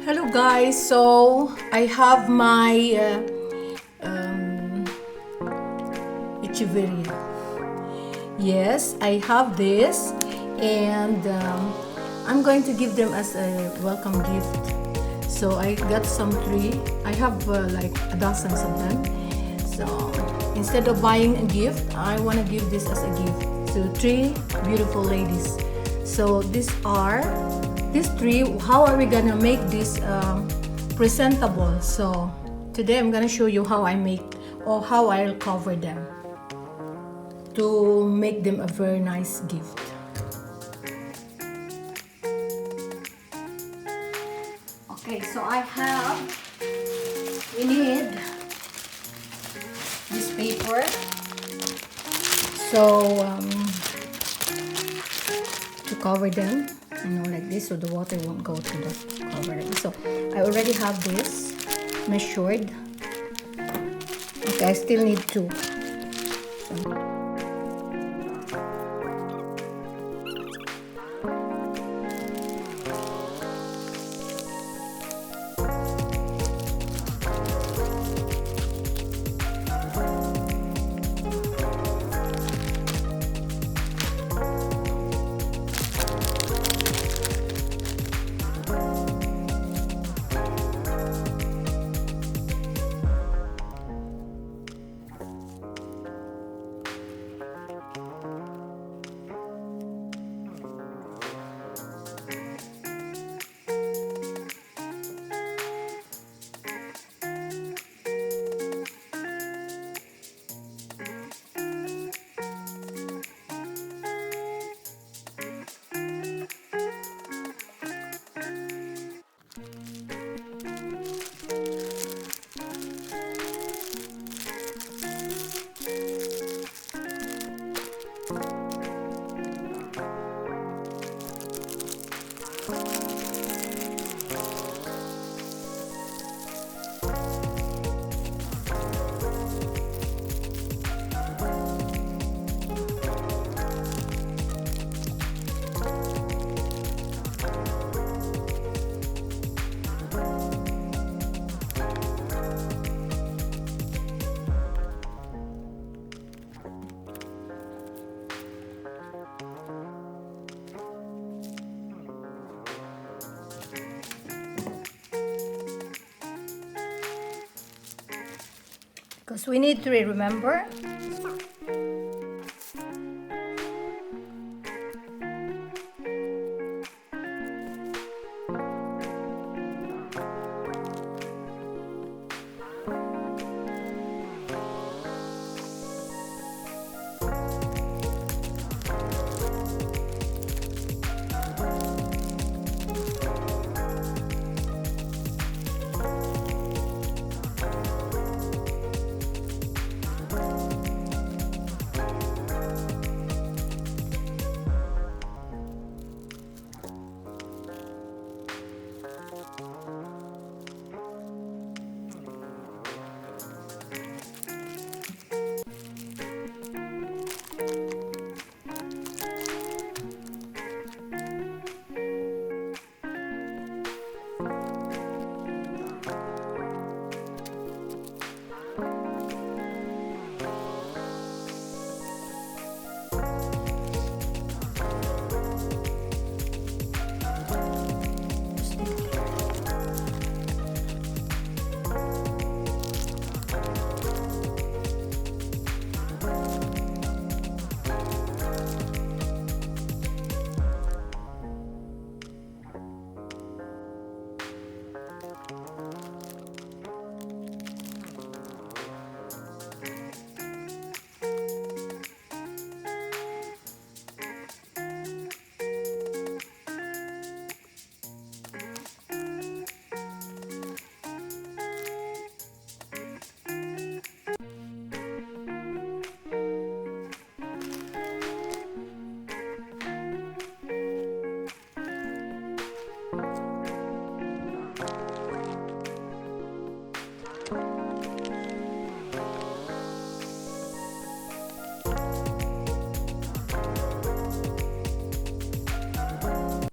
Hello guys, so I have my Echeveria. Yes, I have this, and I'm going to give them as a welcome gift. So I got some tree. I have like dozens of them. So instead of buying a gift, I want to give this as a gift to three beautiful ladies. So these three. How are we gonna make this presentable? So today I'm gonna show you how I make, or how I'll cover them to make them a very nice gift. Okay, so we need this paper. So to cover them, like this, so the water won't go to the cover. So I already have this measured. Okay, I still need two. So, because we need to remember